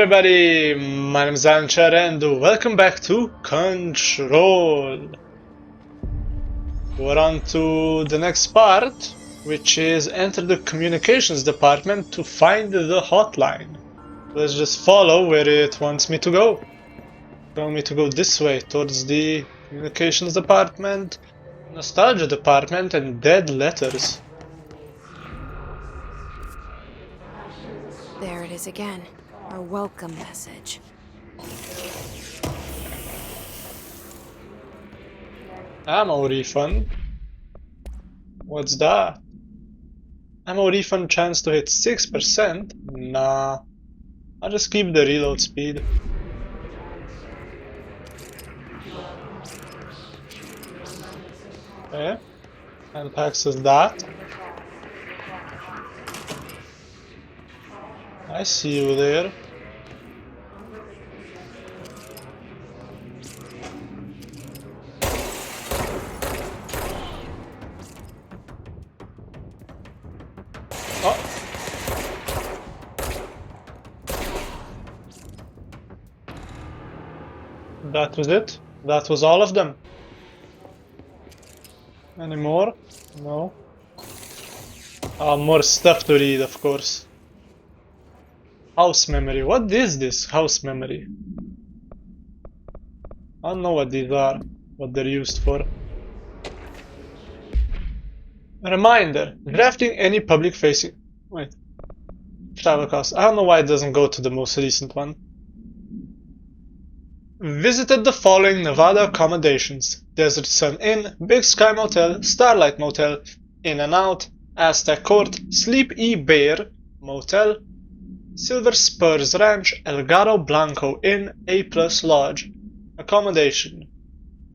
everybody, my name is Anchar and welcome back to Control. We're on to the next part, which is enter the communications department to find the hotline. Let's just follow where it wants me to go. It wants me to go this way, towards the communications department, nostalgia department, and dead letters. There it is again. Our welcome message. Ammo refund. What's that? Ammo refund chance to hit 6%? Nah. I'll just keep the reload speed. Okay. And packs us that. I see you there. Oh. That was it? That was all of them? Any more? No. More stuff to read, of course. House memory. What is this house memory? I don't know what these are, what they're used for. Reminder, drafting any public facing... Wait. Travel cost. I don't know why it doesn't go to the most recent one. Visited the following Nevada accommodations: Desert Sun Inn, Big Sky Motel, Starlight Motel, In and Out, Aztec Court, Sleep E Bear Motel, Silver Spurs Ranch, Elgato Blanco Inn, A Plus Lodge. Accommodation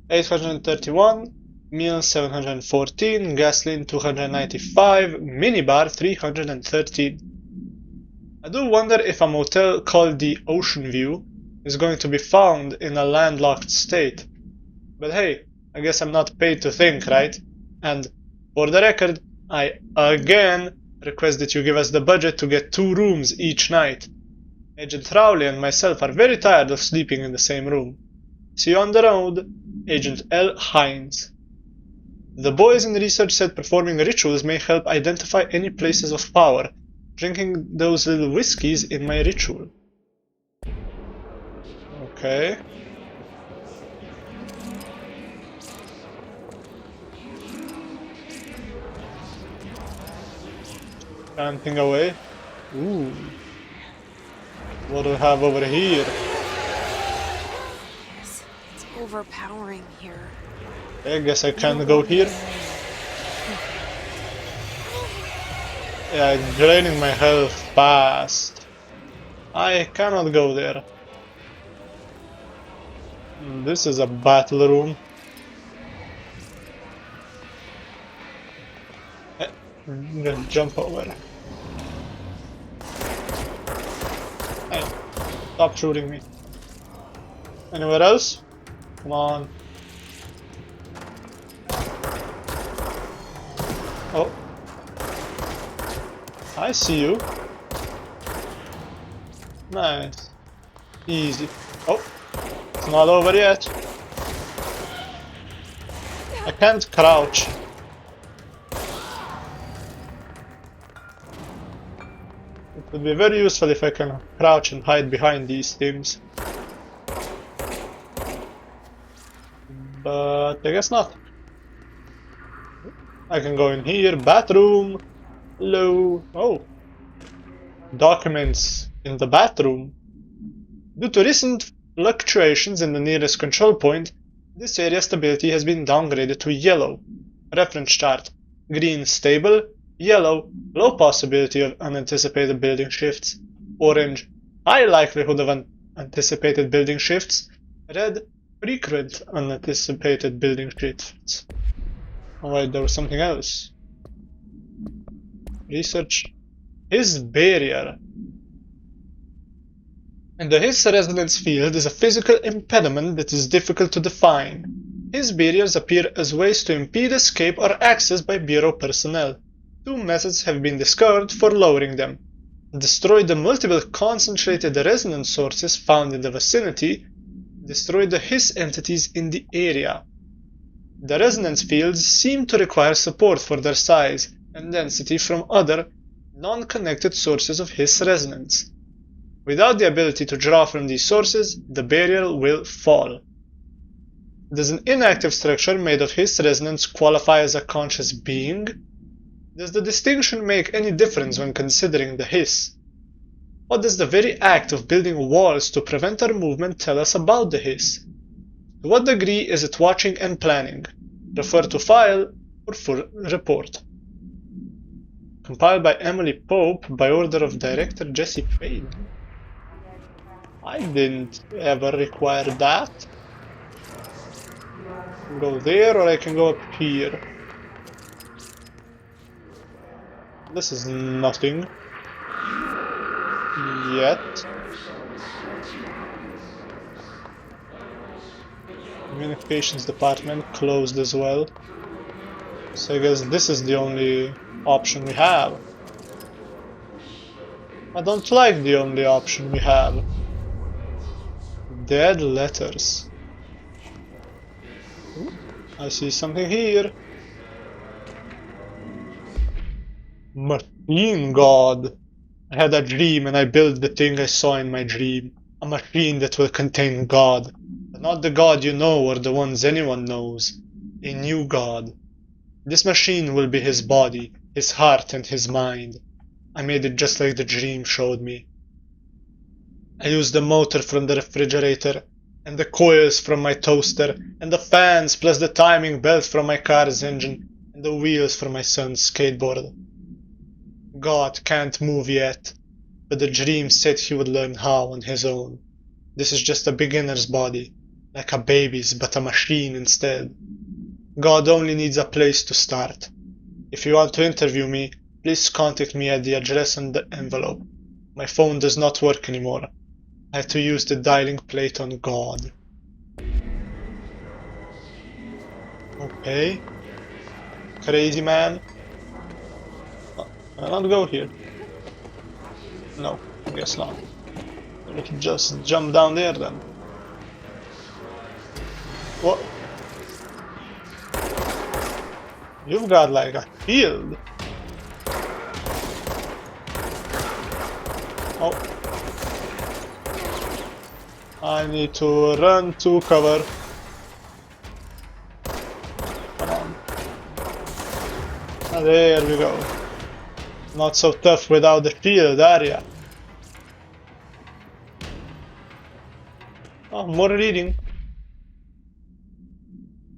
831, meal 714, gasoline 295, minibar 313. I do wonder if a motel called the Ocean View is going to be found in a landlocked state. But hey, I guess I'm not paid to think, right? And for the record, I again request that you give us the budget to get 2 rooms each night. Agent Rowley and myself are very tired of sleeping in the same room. See you on the road, Agent L. Hines. The boys in research said performing rituals may help identify any places of power. Drinking those little whiskeys in my ritual. Okay. Planting away. Ooh. What do we have over here? It's overpowering here. I guess I can't go here. Yeah, it's draining my health fast. I cannot go there. This is a battle room. I'm gonna jump over. Hey, stop shooting me. Anywhere else? Come on. Oh. I see you. Nice. Easy. Oh. It's not over yet. I can't crouch. It would be very useful if I can crouch and hide behind these things. But I guess not. I can go in here, bathroom. Hello. Oh. Documents in the bathroom. Due to recent fluctuations in the nearest control point, this area stability has been downgraded to yellow. Reference chart. Green stable. Yellow low possibility of unanticipated building shifts. Orange high likelihood of unanticipated building shifts. Red frequent unanticipated building shifts. Oh wait, there was something else. Research his barrier. And the His resonance field is a physical impediment that is difficult to define. His barriers appear as ways to impede escape or access by Bureau personnel. 2 methods have been discovered for lowering them. destroy the multiple concentrated resonance sources found in the vicinity, destroy the Hiss entities in the area. The resonance fields seem to require support for their size and density from other, non-connected sources of Hiss resonance. Without the ability to draw from these sources, the barrier will fall. Does an inactive structure made of Hiss resonance qualify as a conscious being? Does the distinction make any difference when considering the Hiss? What does the very act of building walls to prevent our movement tell us about the Hiss? To what degree is it watching and planning? Refer to file or full report. Compiled by Emily Pope by order of director Jesse Payne. I didn't ever require that. Go there or I can go up here. This is nothing. Yet. Communications department closed as well. So I guess this is the only option we have. I don't like the only option we have. Dead letters. Ooh, I see something here. Machine God. I had a dream and I built the thing I saw in my dream. A machine that will contain God. But not the God you know or the ones anyone knows. A new God. This machine will be his body, his heart and his mind. I made it just like the dream showed me. I used the motor from the refrigerator, and the coils from my toaster, and the fans plus the timing belt from my car's engine, and the wheels from my son's skateboard. God can't move yet, but the dream said he would learn how on his own. This is just a beginner's body, like a baby's but a machine instead. God only needs a place to start. If you want to interview me, please contact me at the address on the envelope. My phone does not work anymore. I had to use the dialing plate on God. Okay. Crazy man. I'll not go here. No, I guess not. We can just jump down there then. What? You've got like a shield. Oh. I need to run to cover. Come on. Ah, there we go. Not so tough without the shield, are ya? Oh, more reading.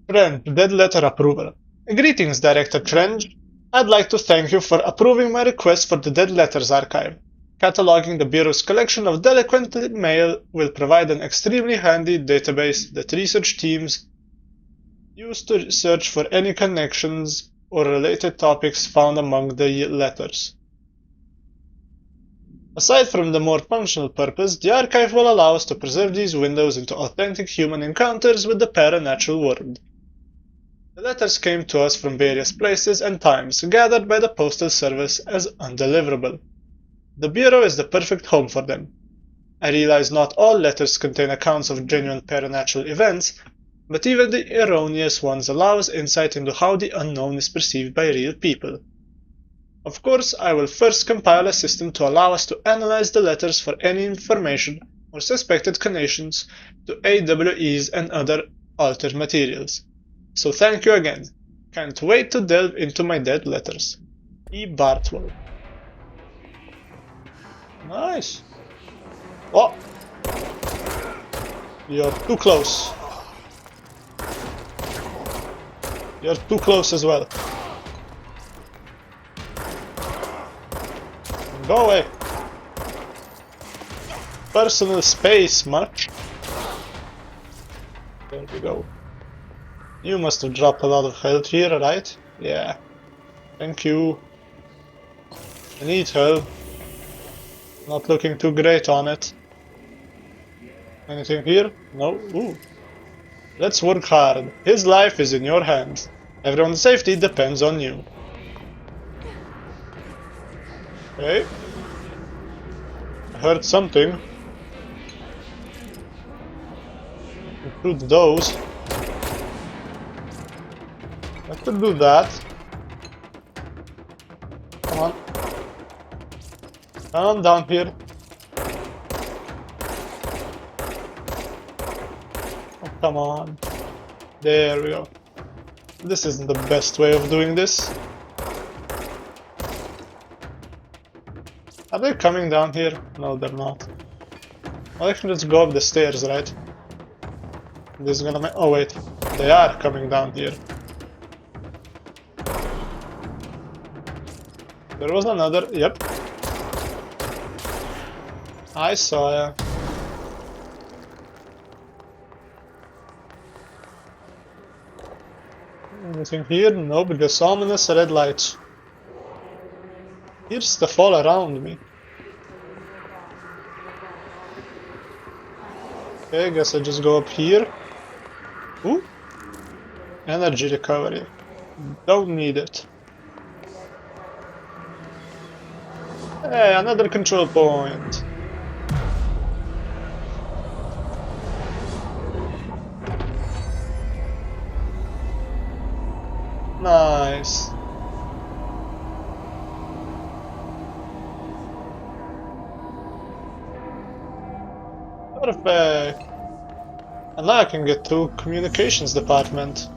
Friend, dead letter approval. Greetings, Director Trench. I'd like to thank you for approving my request for the Dead Letters Archive. Cataloging the Bureau's collection of delinquent mail will provide an extremely handy database that research teams use to search for any connections or related topics found among the letters. Aside from the more functional purpose, the archive will allow us to preserve these windows into authentic human encounters with the paranatural world. The letters came to us from various places and times, gathered by the Postal Service as undeliverable. The Bureau is the perfect home for them. I realize not all letters contain accounts of genuine paranatural events, but even the erroneous ones allow us insight into how the unknown is perceived by real people. Of course, I will first compile a system to allow us to analyze the letters for any information or suspected connections to AWEs and other altered materials. So thank you again. Can't wait to delve into my dead letters. E. Bartwell. Nice. Oh! You're too close. You're too close as well. Go away. Personal space, much? There we go. You must have dropped a lot of health here, right? Yeah. Thank you. I need help. Not looking too great on it. Anything here? No? Ooh. Let's work hard. His life is in your hands. Everyone's safety depends on you. Okay. heard something. Include those. I could do that. Come on. Come on down here. Oh, come on. There we go. This isn't the best way of doing this. Are they coming down here? No, they're not. Well, I can just go up the stairs, right? This is gonna oh wait, they are coming down here. There was another, yep. I saw ya. Anything here? Nope, just ominous red lights. Here's stuff all around me. Okay, I guess I just go up here. Ooh! Energy recovery. Don't need it. Hey, another control point. Nice. Perfect. And now I can get to communications department.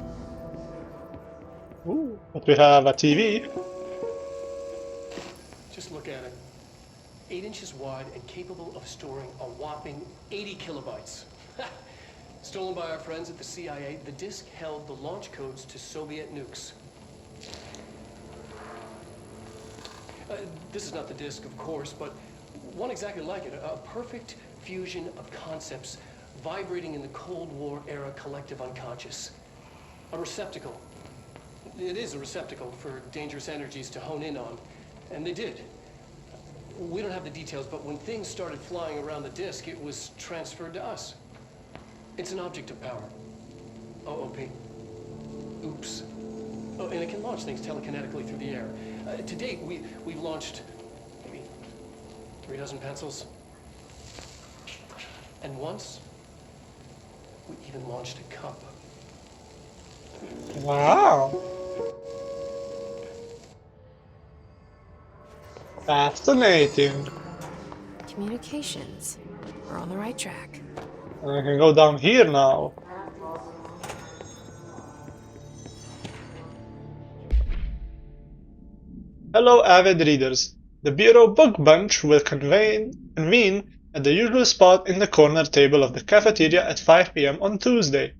Ooh, but we have a TV. Just look at it. 8 inches wide and capable of storing a whopping 80 kilobytes. Stolen by our friends at the CIA, the disk held the launch codes to Soviet nukes. This is not the disk, of course, but one exactly like it. A perfect fusion of concepts vibrating in the Cold War era collective unconscious. A receptacle. It is a receptacle for dangerous energies to hone in on, and they did. We don't have the details, but when things started flying around the disk, it was transferred to us. It's an object of power. OOP. Oops. Oh, and it can launch things telekinetically through the air. To date, we've launched maybe 3 dozen pencils. And once, we even launched a cup. Wow. Fascinating. Communications. We're on the right track. And I can go down here now. Hello avid readers. The Bureau Book Bunch will convene at the usual spot in the corner table of the cafeteria at 5 p.m. on Tuesday.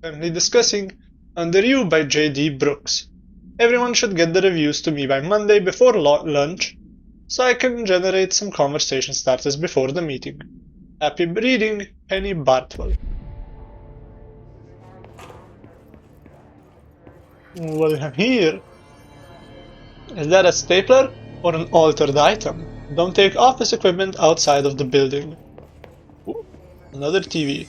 Currently discussing Under You by J.D. Brooks. Everyone should get the reviews to me by Monday before lunch, so I can generate some conversation starters before the meeting. Happy reading, Penny Bartwell. What do we have here? Is that a stapler or an altered item? Don't take office equipment outside of the building. Ooh, another TV.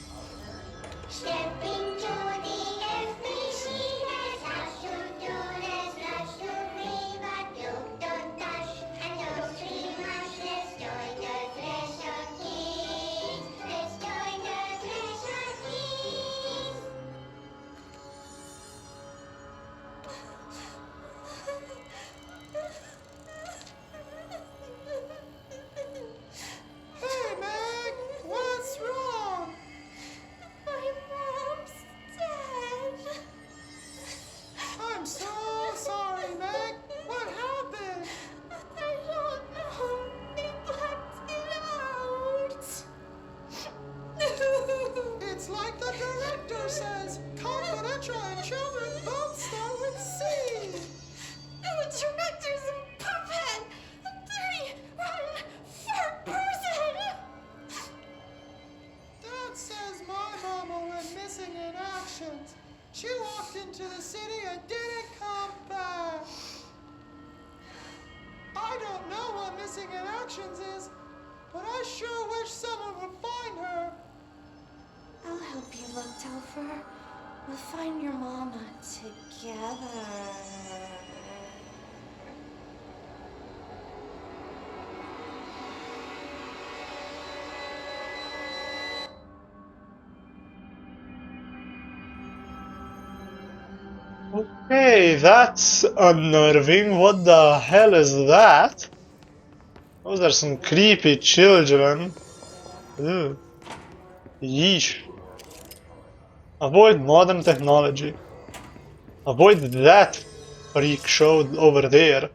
She walked into the city and didn't come back. I don't know what missing in actions is, but I sure wish someone would find her. I'll help you look, Telfer. We'll find your mama together. Okay, that's unnerving. What the hell is that? Those are some creepy children. Ew. Yeesh. Avoid modern technology. Avoid that freak show over there.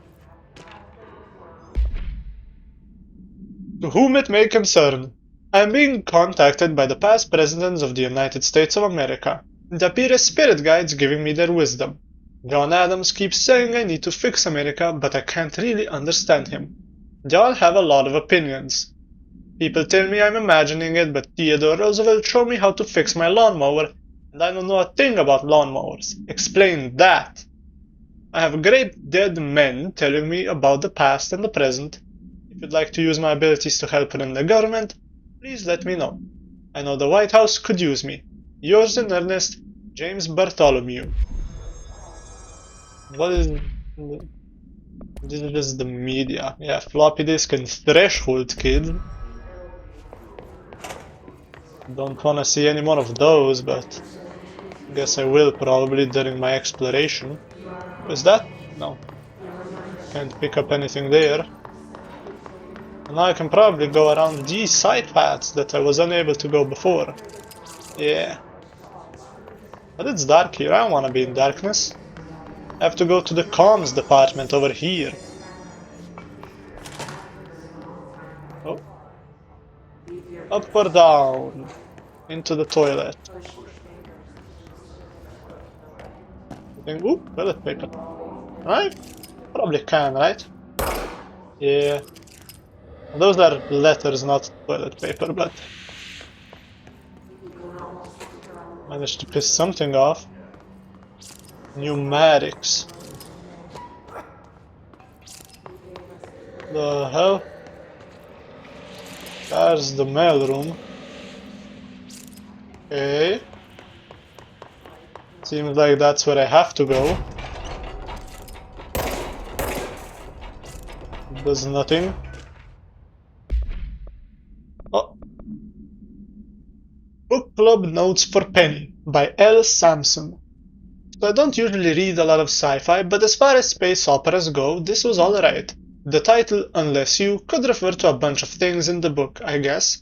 To whom it may concern, I am being contacted by the past presidents of the United States of America. They appear as spirit guides giving me their wisdom. John Adams keeps saying I need to fix America, but I can't really understand him. They all have a lot of opinions. People tell me I'm imagining it, but Theodore Roosevelt showed me how to fix my lawnmower, and I don't know a thing about lawnmowers. Explain that. I have great dead men telling me about the past and the present. If you'd like to use my abilities to help run the government, please let me know. I know the White House could use me. Yours in earnest, James Bartholomew. What is... This is just the media. Yeah, floppy disk and threshold, kid. Don't wanna see any more of those, but... guess I will probably during my exploration. Is that? No. Can't pick up anything there. And now I can probably go around these side paths that I was unable to go before. Yeah. But it's dark here, I don't wanna be in darkness. I have to go to the comms department over here. Oh. Up or down? Into the toilet. Ooh, toilet paper. I probably can, right? Yeah. Those are letters, not toilet paper, but... managed to piss something off. Pneumatics. The hell? There's the mailroom. Okay. Seems like that's where I have to go. Does nothing. Oh. Book Club Notes for Penny by L. Sampson. So I don't usually read a lot of sci-fi, but as far as space operas go, this was alright. The title, Unless You, could refer to a bunch of things in the book, I guess,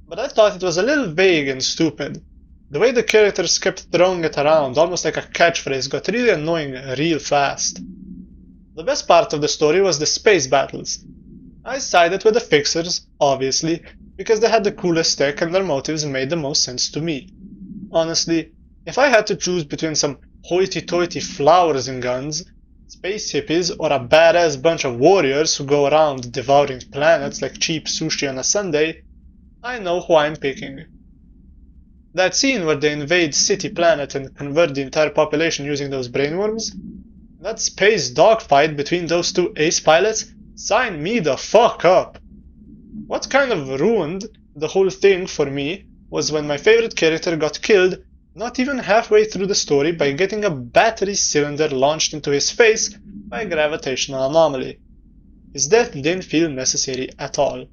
but I thought it was a little vague and stupid. The way the characters kept throwing it around, almost like a catchphrase, got really annoying real fast. The best part of the story was the space battles. I sided with the Fixers, obviously, because they had the coolest tech and their motives made the most sense to me. Honestly, if I had to choose between some hoity-toity flowers and guns, space hippies, or a badass bunch of warriors who go around devouring planets like cheap sushi on a Sunday, I know who I'm picking. That scene where they invade City Planet and convert the entire population using those brainworms? That space dogfight between those two ace pilots? Sign me the fuck up! What kind of ruined the whole thing for me was when my favorite character got killed not even halfway through the story by getting a battery cylinder launched into his face by a gravitational anomaly. His death didn't feel necessary at all.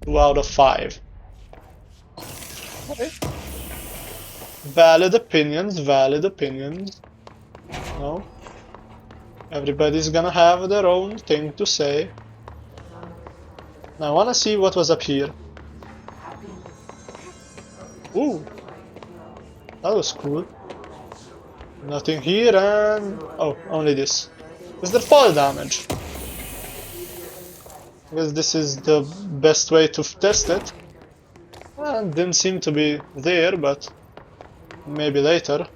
2 out of 5. Okay. Valid opinions, valid opinions. No? Everybody's gonna have their own thing to say. Now I wanna see what was up here. Ooh! That was cool. Nothing here and... oh, only this. Is there fall damage? I guess this is the best way to test it. Didn't seem to be there, but maybe later.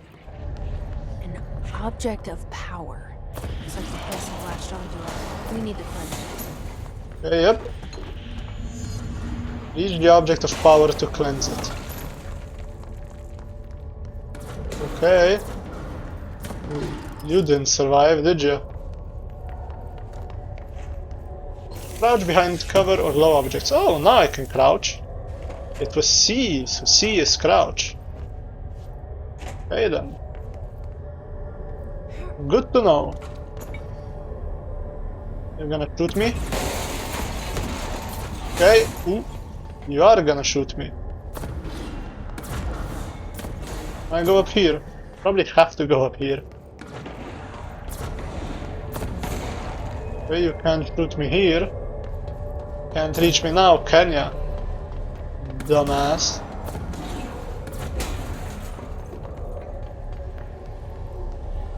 An object of power. Looks like the person latched onto it. We need to find it. Okay, yep. Reach the object of power to cleanse it. Okay. You didn't survive, did you? Crouch behind cover or low objects. Oh, now I can crouch. It was C, so C is crouch. Okay then. Good to know. You're gonna shoot me? Okay. Ooh. You are gonna shoot me. I go up here. Probably have to go up here. Okay, you can't shoot me here. Can't reach me now, can ya? Dumbass.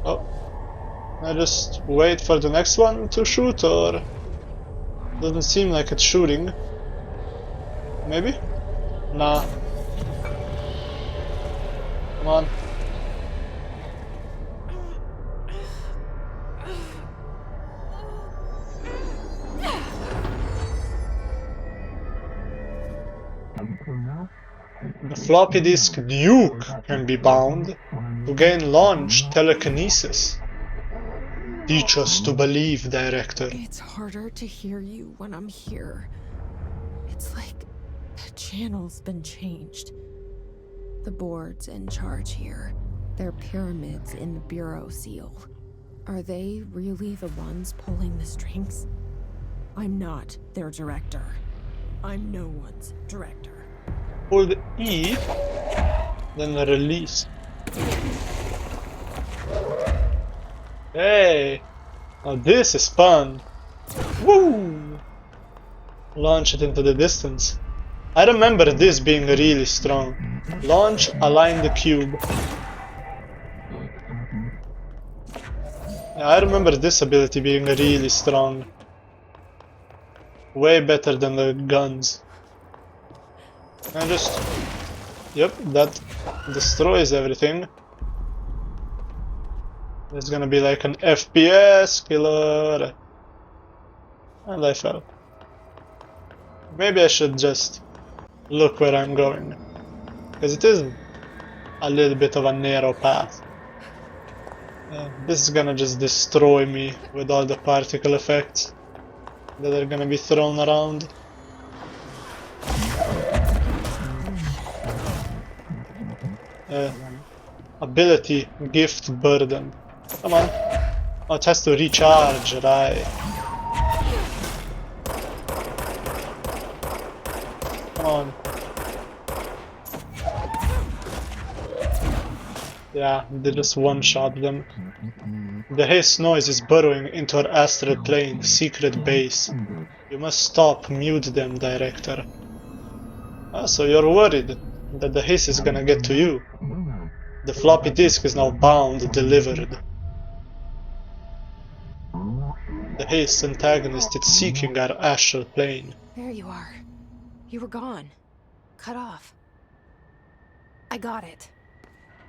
Oh. I just wait for the next one to shoot, or... Doesn't seem like it's shooting. Maybe? Nah. Come on. The floppy disk Duke can be bound to gain launch telekinesis. Teach us to believe, Director. It's harder to hear you when I'm here. It's like the channel's been changed. The board's in charge here. They're pyramids in the Bureau seal. Are they really the ones pulling the strings? I'm not their director. I'm no one's director. Hold E, then release. Hey! Now this is fun! Woo! Launch it into the distance. I remember this being really strong. Launch, align the cube. Yeah, I remember this ability being really strong. Way better than the guns. And just... Yep, that destroys everything. It's gonna be like an FPS killer. And I fell. Maybe I should just look where I'm going. Because it is a little bit of a narrow path. This is gonna just destroy me with all the particle effects that are gonna be thrown around. Ability, gift, burden. Come on. Oh, it has to recharge, right? Come on. Yeah, they just one-shot them. The haze noise is burrowing into our astral plane secret base. You must stop, mute them, Director. Ah, so you're worried that the haze is gonna get to you. The floppy disk is now bound, delivered. The haze antagonist is seeking our astral plane. There you are. You were gone. Cut off. I got it.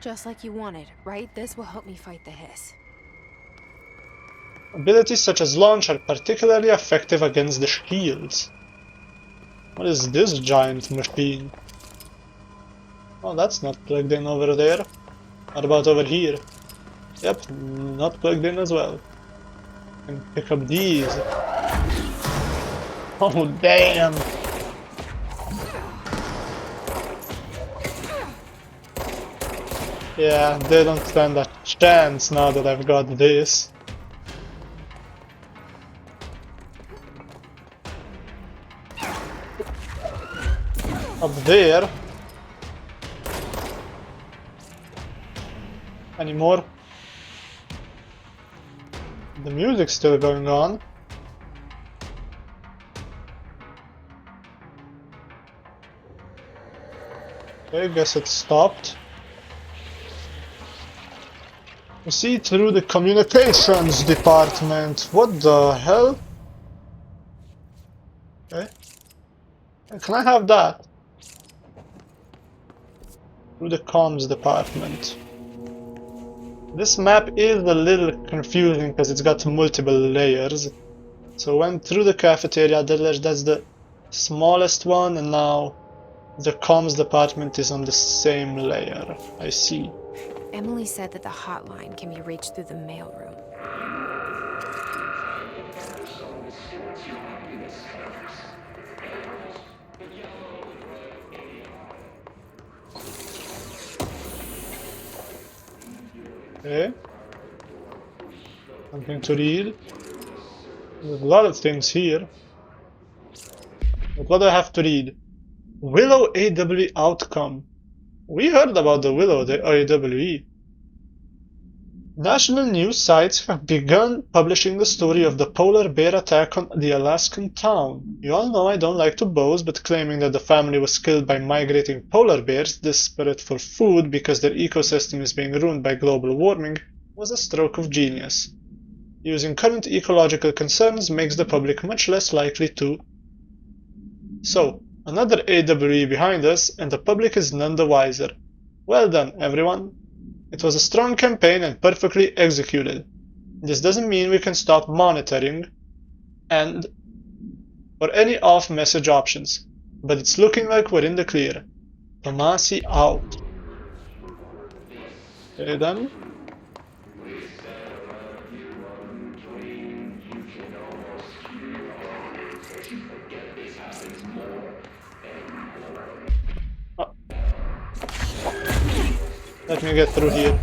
Just like you wanted, right? This will help me fight the hiss. Abilities such as launch are particularly effective against the shields. What is this giant machine? Oh, that's not plugged in over there. What about over here? Yep, not plugged in as well. And pick up these. Oh, damn! Yeah, they don't stand a chance now that I've got this. Up there. Any more? The music's still going on. Okay, guess it stopped. You see through the communications department. What the hell? Okay. Can I have that? Through the comms department. This map is a little confusing because it's got multiple layers. So went through the cafeteria, that's the smallest one, and now the comms department is on the same layer. I see. Emily said that the hotline can be reached through the mailroom. Okay. Something to read. There's a lot of things here. But what do I have to read? Willow AWE outcome. We heard about the Willow, the AWE. National news sites have begun publishing the story of the polar bear attack on the Alaskan town. You all know I don't like to boast, but claiming that the family was killed by migrating polar bears desperate for food because their ecosystem is being ruined by global warming was a stroke of genius. Using current ecological concerns makes the public much less likely to. So, another AWE behind us, and the public is none the wiser. Well done, everyone. It was a strong campaign and perfectly executed. This doesn't mean we can stop monitoring and or any off-message options, but it's looking like we're in the clear. Tomasi out. Okay then. Let me get through here.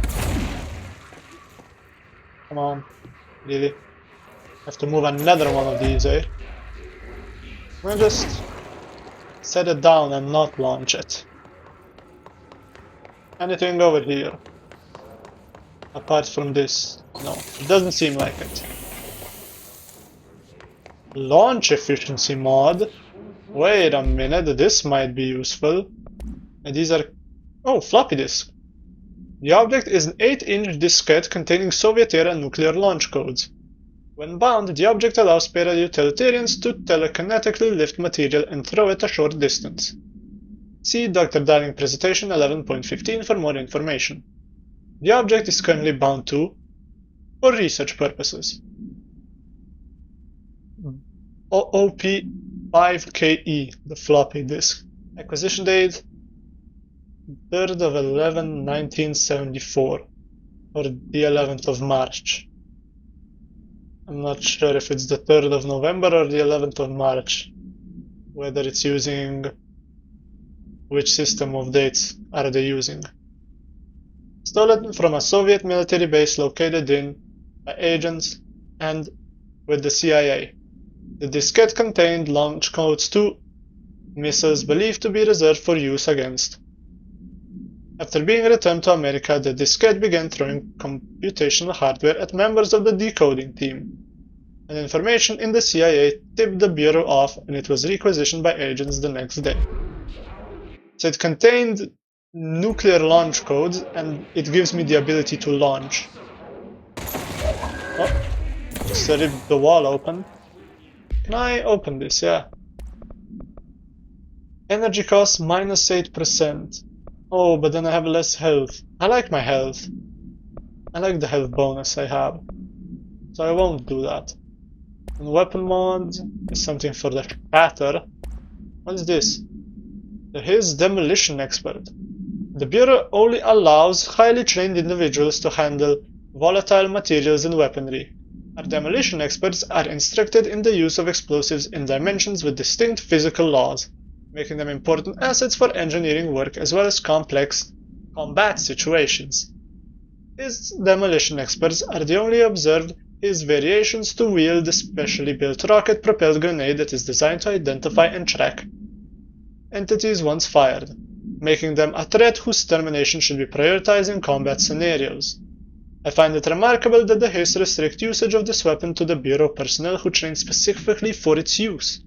Come on. Really? Have to move another one of these, eh? I'm gonna just set it down and not launch it. Anything over here? Apart from this? No, it doesn't seem like it. Launch efficiency mod? Wait a minute, this might be useful. And these are... oh, floppy disk. The object is an 8-inch diskette containing Soviet-era nuclear launch codes. When bound, the object allows para-utilitarians to telekinetically lift material and throw it a short distance. See Dr. Darling presentation 11.15 for more information. The object is currently bound to, for research purposes, OOP5KE, the floppy disk. Acquisition date 3rd of 11/1974, or the 11th of March. I'm not sure if it's the 3rd of November or the 11th of March, whether it's using... which system of dates are they using. Stolen from a Soviet military base located in by agents and with the CIA. The diskette contained launch codes to missiles believed to be reserved for use against. After being returned to America, the diskette began throwing computational hardware at members of the decoding team, and information in the CIA tipped the Bureau off, and it was requisitioned by agents the next day. So it contained nuclear launch codes, and it gives me the ability to launch. Oh, just ripped the wall open. Can I open this? Yeah. Energy cost minus 8%. Oh, but then I have less health. I like my health. I like the health bonus I have. So I won't do that. And weapon mod is something for the shatter. What is this? His demolition expert. The Bureau only allows highly trained individuals to handle volatile materials and weaponry. Our demolition experts are instructed in the use of explosives in dimensions with distinct physical laws, making them important assets for engineering work as well as complex combat situations. His demolition experts are the only observed his variations to wield the specially built rocket-propelled grenade that is designed to identify and track entities once fired, making them a threat whose termination should be prioritized in combat scenarios. I find it remarkable that the Hiss restrict usage of this weapon to the Bureau personnel who train specifically for its use.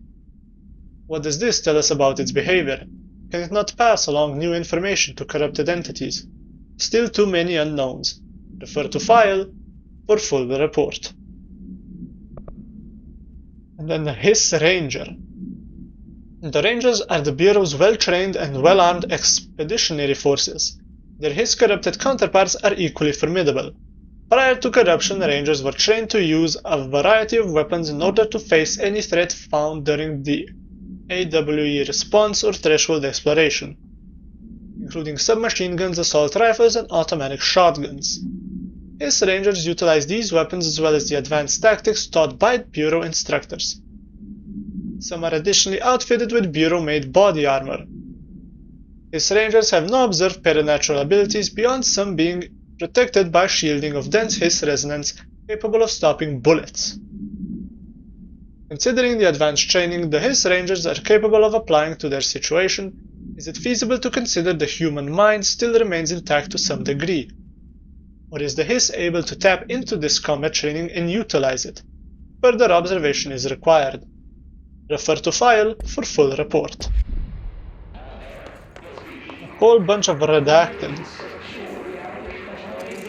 What does this tell us about its behavior? Can it not pass along new information to corrupted entities? Still too many unknowns. Refer to file for full report. And then the Hiss Ranger. The Rangers are the Bureau's well-trained and well-armed expeditionary forces. Their Hiss corrupted counterparts are equally formidable. Prior to corruption, Rangers were trained to use a variety of weapons in order to face any threat found during the AWE response or threshold exploration, including submachine guns, assault rifles, and automatic shotguns. Hiss Rangers utilize these weapons as well as the advanced tactics taught by Bureau instructors. Some are additionally outfitted with Bureau-made body armor. Hiss Rangers have no observed paranatural abilities beyond some being protected by shielding of dense Hiss resonance capable of stopping bullets. Considering the advanced training the Hiss Rangers are capable of applying to their situation, is it feasible to consider the human mind still remains intact to some degree? Or is the Hiss able to tap into this combat training and utilize it? Further observation is required. Refer to file for full report. A whole bunch of redacted.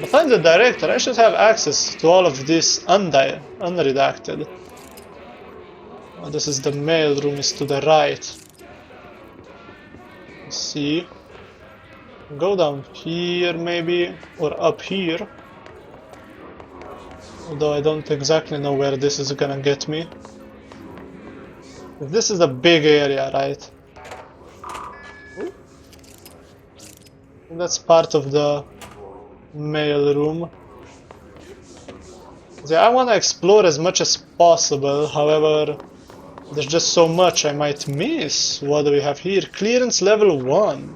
But I'm the director, I should have access to all of this unredacted. Oh, this is the mail room, is to the right. Let's see. Go down here maybe, or up here. Although I don't exactly know where this is gonna get me. This is a big area, right? Ooh. That's part of the mail room. Yeah, I want to explore as much as possible, however, there's just so much I might miss. What do we have here? Clearance level 1.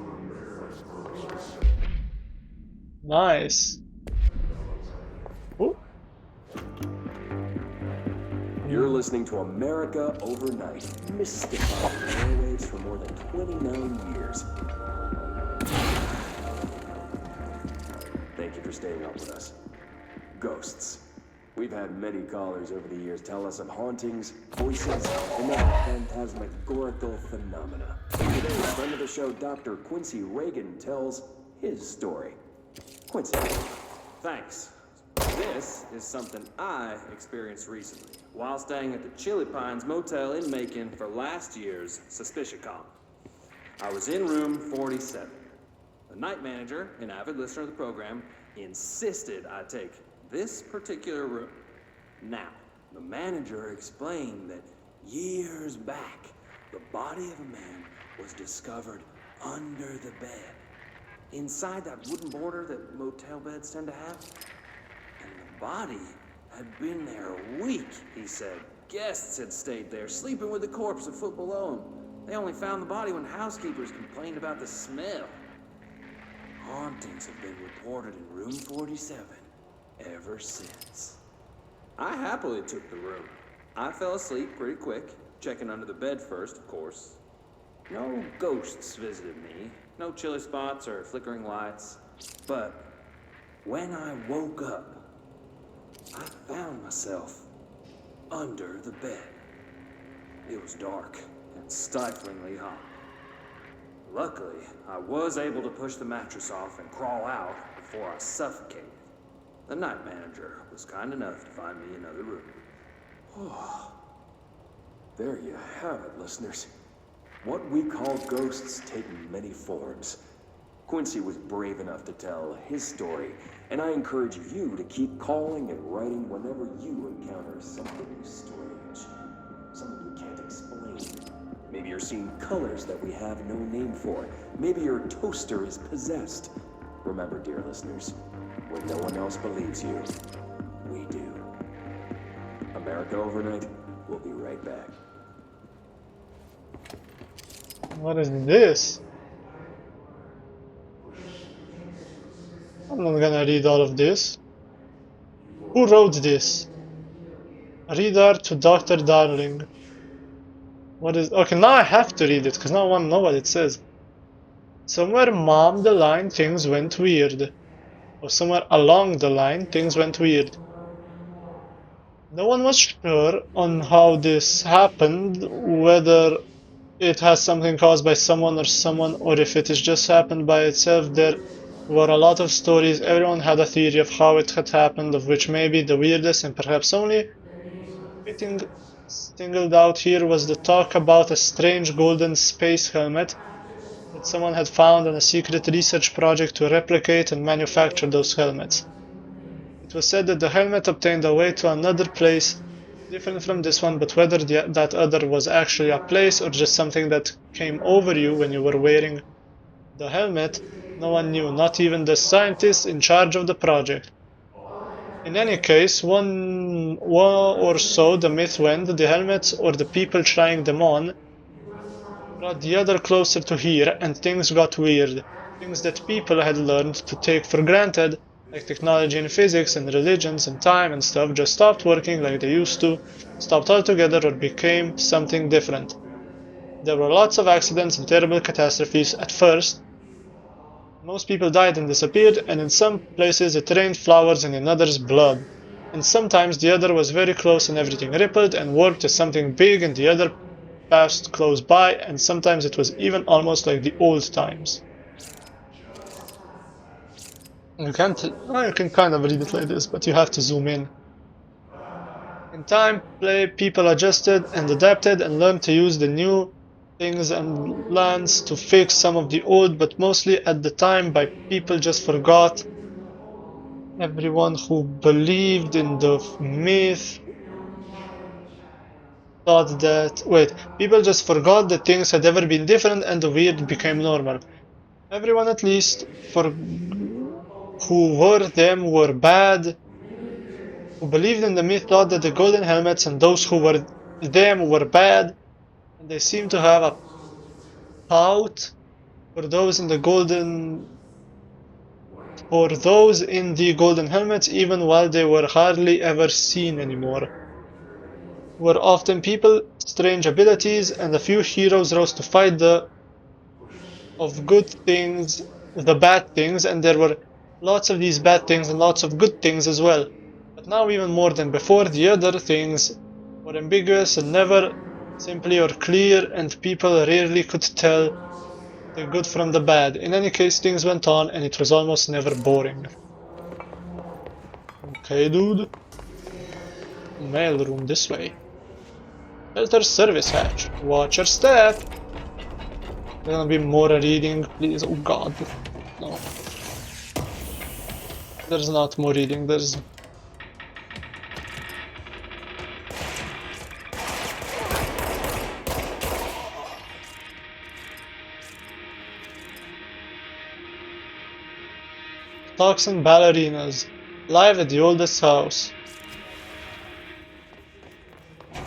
Nice. Ooh. You're listening to America Overnight, mystifying the airwaves for more than 29 years. Thank you for staying up with us. Ghosts. We've had many callers over the years tell us of hauntings, voices, and other phantasmagorical phenomena. Today, friend of the show, Dr. Quincy Reagan, tells his story. Quincy. Thanks. This is something I experienced recently while staying at the Chili Pines Motel in Macon for last year's SuspiciaCon. I was in room 47. The night manager, an avid listener of the program, insisted I take this particular room. Now, the manager explained that years back, the body of a man was discovered under the bed, inside that wooden border that motel beds tend to have. And the body had been there a week, he said. Guests had stayed there, sleeping with the corpse a foot below them. They only found the body when housekeepers complained about the smell. Hauntings have been reported in room 47 ever since. I happily took the room. I fell asleep pretty quick, checking under the bed first, of course. No ghosts visited me, no chilly spots or flickering lights. But when I woke up, I found myself under the bed. It was dark and stiflingly hot. Luckily, I was able to push the mattress off and crawl out before I suffocated. The night manager was kind enough to find me another room. Oh, there you have it, listeners. What we call ghosts take many forms. Quincy was brave enough to tell his story, and I encourage you to keep calling and writing whenever you encounter something strange, something you can't explain. Maybe you're seeing colors that we have no name for. Maybe your toaster is possessed. Remember, dear listeners, when no one else believes you, we do. America Overnight, we'll be right back. What is this? I'm not gonna read all of this. Who wrote this? Reader to Dr. Darling. What is... Okay, now I have to read it, because now I want to know what it says. Somewhere mom the line things went weird. Or somewhere along the line things went weird. No one was sure on how this happened, whether it has something caused by someone, or if it is just happened by itself. There were a lot of stories, everyone had a theory of how it had happened, of which maybe the weirdest and perhaps only fitting singled out here was the talk about a strange golden space helmet that someone had found on a secret research project to replicate and manufacture those helmets. It was said that the helmet obtained a way to another place different from this one, but whether that other was actually a place or just something that came over you when you were wearing the helmet, no one knew, not even the scientists in charge of the project. In any case, one or so the myth went, the helmets or the people trying them on brought the other closer to here, and things got weird. Things that people had learned to take for granted, like technology and physics and religions and time and stuff, just stopped working like they used to, stopped altogether, or became something different. There were lots of accidents and terrible catastrophes at first, Most people died and disappeared, and in some places it rained flowers and in others blood. And sometimes the other was very close and everything rippled and warped as something big and the other passed close by, and sometimes it was even almost like the old times. You can kind of read it like this, but you have to zoom in. In time, people adjusted and adapted and learned to use the new things and lands to fix some of the old, but mostly at the time people just forgot. Everyone who believed in the myth thought that... Wait, people just forgot that things had ever been different and the weird became normal. Everyone, at least, who were them were bad. Who believed in the myth thought that the golden helmets and those who were them were bad. And they seemed to have a pout for those in the golden helmets, even while they were hardly ever seen anymore. Were often people, strange abilities, and a few heroes rose to fight the bad things, and there were lots of these bad things and lots of good things as well. But now, even more than before, the other things were ambiguous and never simply or clear, and people rarely could tell the good from the bad. In any case, things went on, and it was almost never boring. Okay, dude. Mail room this way. Shelter service hatch. Watch your step. There's gonna be more reading, please. Oh god. No. There's not more reading, there's... Toxin ballerinas. Live at the oldest house.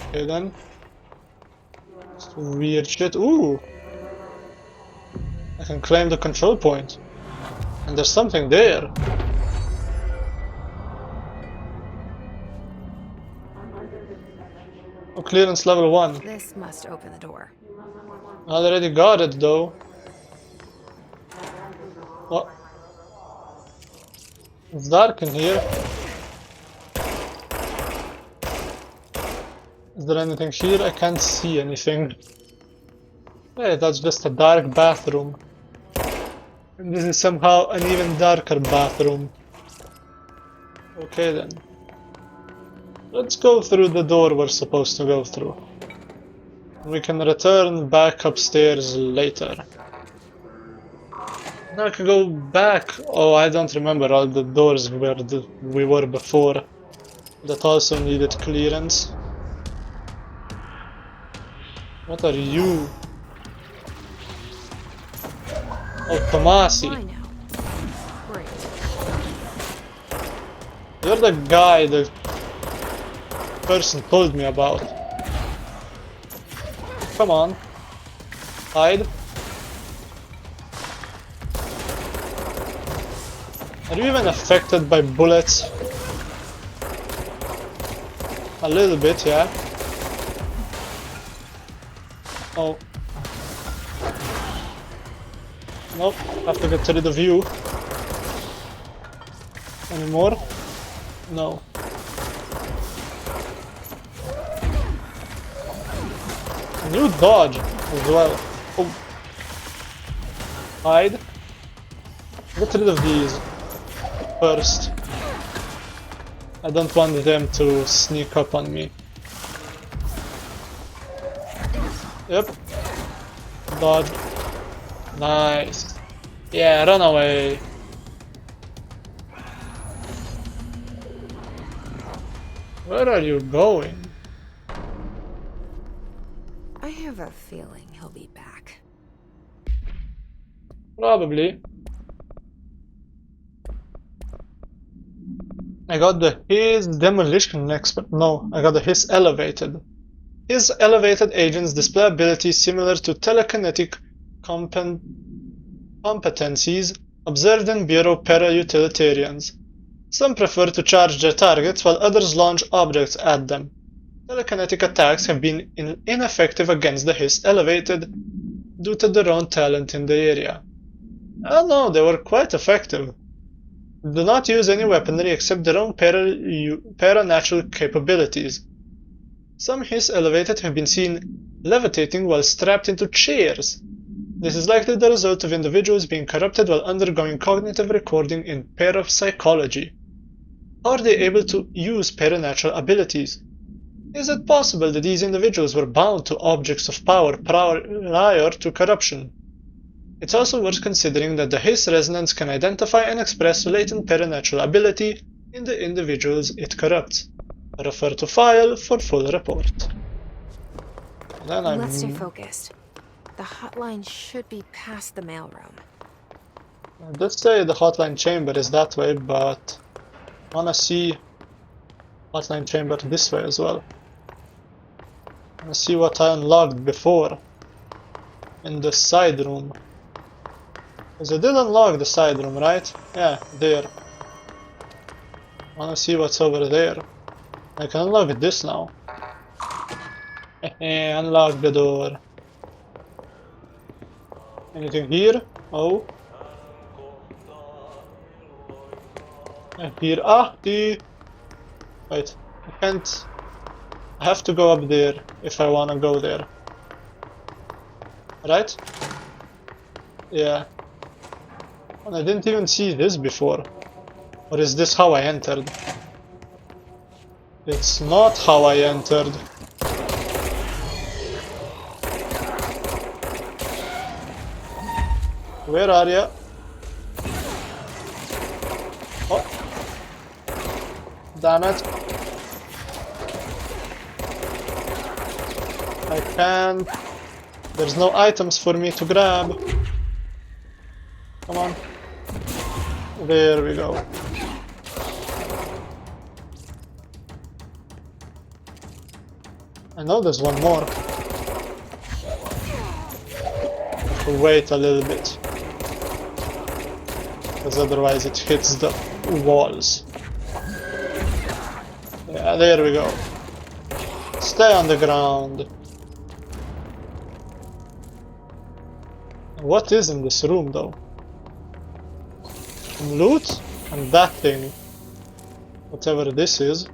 Okay then. Some weird shit. Ooh! I can claim the control point. And there's something there. Oh, clearance level 1. This must open the door. I already got it though. What? It's dark in here. Is there anything here? I can't see anything. Hey, that's just a dark bathroom. And this is somehow an even darker bathroom. Okay then. Let's go through the door we're supposed to go through. We can return back upstairs later. Now I can go back. Oh, I don't remember all the doors where we were before. That also needed clearance. What are you? Oh, Tomasi. Why now? Great. You're the guy the person told me about. Come on. Hide. Are you even affected by bullets? A little bit, yeah. Oh. Nope, have to get rid of you. Any more? No. And you dodge as well. Oh. Hide. Get rid of these first. I don't want them to sneak up on me. Yep. Dodge. Nice. Yeah, run away. Where are you going? I have a feeling he'll be back. Probably. I got the his demolition expert. No, I got the his elevated. His elevated agents display abilities similar to telekinetic competencies observed in Bureau para-utilitarians. Some prefer to charge their targets while others launch objects at them. Telekinetic attacks have been ineffective against the his elevated due to their own talent in the area. I don't know, they were quite effective. Do not use any weaponry except their own paranatural capabilities. Some Hiss elevated have been seen levitating while strapped into chairs. This is likely the result of individuals being corrupted while undergoing cognitive recording in parapsychology. How are they able to use paranatural abilities? Is it possible that these individuals were bound to objects of power prior to corruption? It's also worth considering that the Hiss resonance can identify and express latent paranatural ability in the individuals it corrupts. Refer to file for full report. Then Let's stay focused. The hotline should be past the mailroom. Let's say the hotline chamber is that way, but I wanna see hotline chamber this way as well. I wanna see what I unlocked before in the side room. Because I did unlock the side room, right? Yeah, there. I wanna see what's over there. I can unlock this now. Unlock the door. Anything here? Oh. I hear Ahti. Wait, I can't. I have to go up there if I wanna go there. Right? Yeah. And I didn't even see this before. Or is this how I entered? It's not how I entered. Where are ya? Oh. Damn it. I can't. There's no items for me to grab. Come on. There we go. I know there's one more. We'll wait a little bit. Because otherwise it hits the walls. Yeah, there we go. Stay on the ground. What is in this room though? Some loot and that thing. Whatever this is.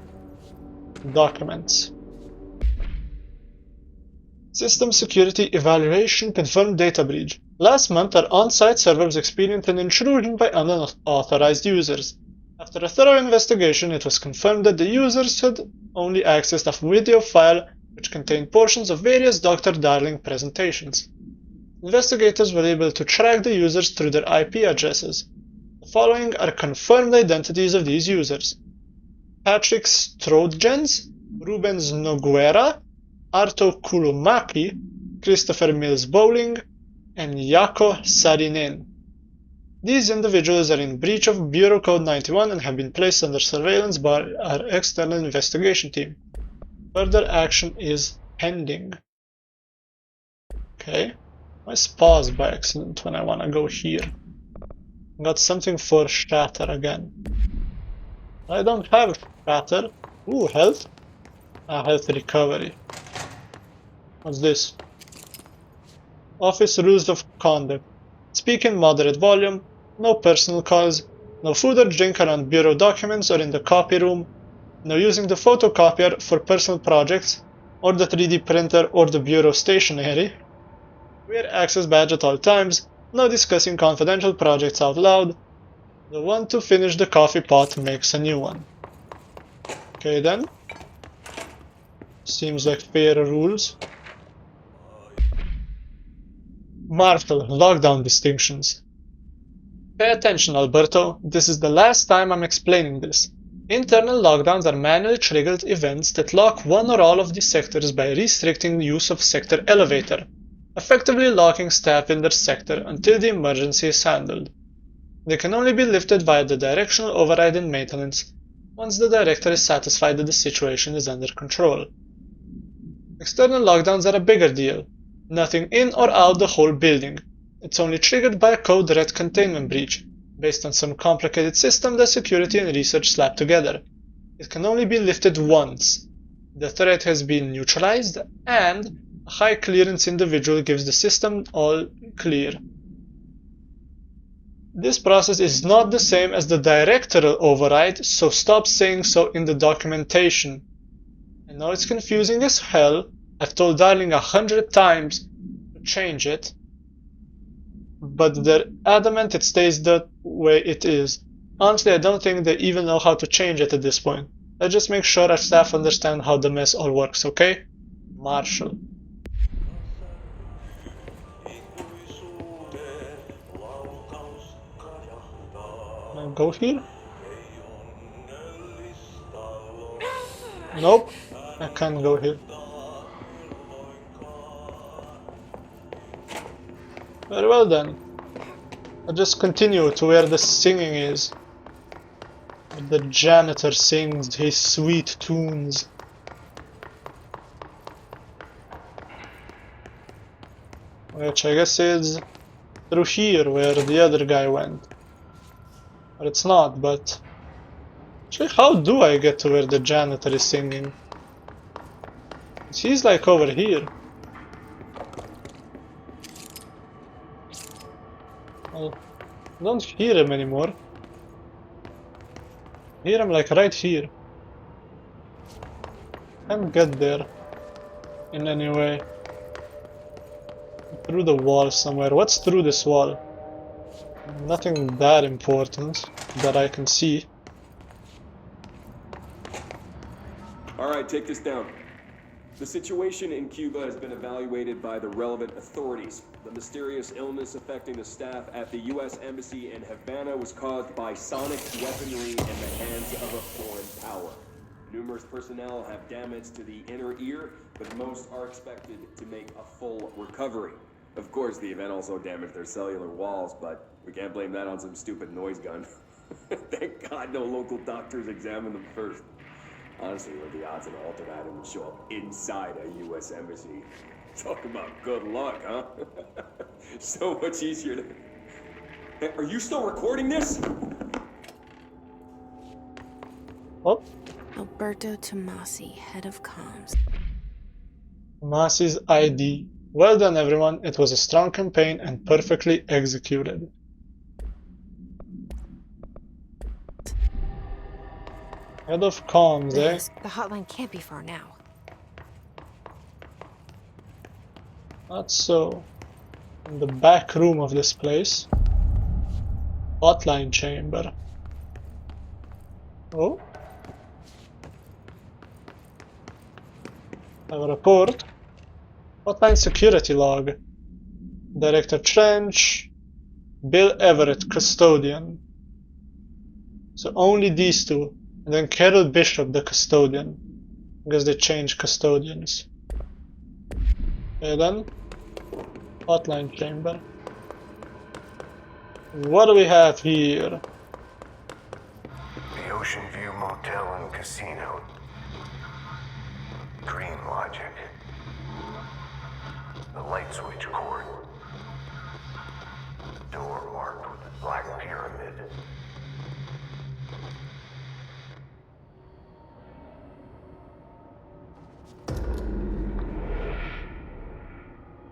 Documents. System security evaluation confirmed data breach. Last month, our on-site servers experienced an intrusion by unauthorized users. After a thorough investigation, it was confirmed that the users had only accessed a video file which contained portions of various Dr. Darling presentations. Investigators were able to track the users through their IP addresses. The following are confirmed identities of these users: Patrick Stroudgens, Rubens Noguera, Arto Kulumaki, Christopher Mills Bowling, and Jaakko Saarinen. These individuals are in breach of Bureau Code 91 and have been placed under surveillance by our external investigation team. Further action is pending. Okay. I paused by accident when I wanna go here. Got something for Shatter again. I don't have Shatter. Ooh, health. Health recovery. What's this? Office rules of conduct. Speak in moderate volume. No personal calls. No food or drink around bureau documents or in the copy room. No using the photocopier for personal projects, or the 3D printer or the bureau stationery. Wear access badge at all times. No discussing confidential projects out loud. The one to finish the coffee pot makes a new one. Okay then. Seems like fair rules. Martel, lockdown distinctions. Pay attention, Alberto. This is the last time I'm explaining this. Internal lockdowns are manually triggered events that lock one or all of the sectors by restricting the use of sector elevator, effectively locking staff in their sector until the emergency is handled. They can only be lifted via the directional override in maintenance once the director is satisfied that the situation is under control. External lockdowns are a bigger deal. Nothing in or out the whole building. It's only triggered by a code red containment breach, based on some complicated system that security and research slap together. It can only be lifted once. The threat has been neutralized, and a high clearance individual gives the system all clear. This process is not the same as the directorial override, so stop saying so in the documentation. I know it's confusing as hell. I've told Darling 100 times to change it, but they're adamant it stays the way it is. Honestly, I don't think they even know how to change it at this point. Let's just make sure our staff understand how the mess all works, okay? Marshall. Can I go here? Nope, I can't go here. Very well then. I'll just continue to where the singing is. The janitor sings his sweet tunes. Which I guess is through here where the other guy went. Or it's not, but... Actually, how do I get to where the janitor is singing? He's like over here. Well, I don't hear him anymore. I hear him like right here. Can't get there in any way. Through the wall somewhere. What's through this wall? Nothing that important that I can see. Alright, take this down. The situation in Cuba has been evaluated by the relevant authorities. The mysterious illness affecting the staff at the U.S. Embassy in Havana was caused by sonic weaponry in the hands of a foreign power. Numerous personnel have damage to the inner ear, but most are expected to make a full recovery. Of course, the event also damaged their cellular walls, but we can't blame that on some stupid noise gun. Thank God no local doctors examined them first. Honestly, what are the odds an altered item would show up inside a U.S. embassy? Talk about good luck, huh? So much easier to... Hey, are you still recording this? Oh, Alberto Tomasi, head of comms. Tomasi's ID. Well done everyone, it was a strong campaign and perfectly executed. Head of comms, eh? The hotline can't be far now. That's so. In the back room of this place. Hotline chamber. Oh. I have a report. Hotline security log. Director Trench. Bill Everett, custodian. So only these two. And then Carol Bishop, the custodian. Because they changed custodians. Okay then. Hotline chamber. What do we have here? The Ocean View Motel and Casino. Dream Logic. The light switch cord. Door marked with a black pyramid.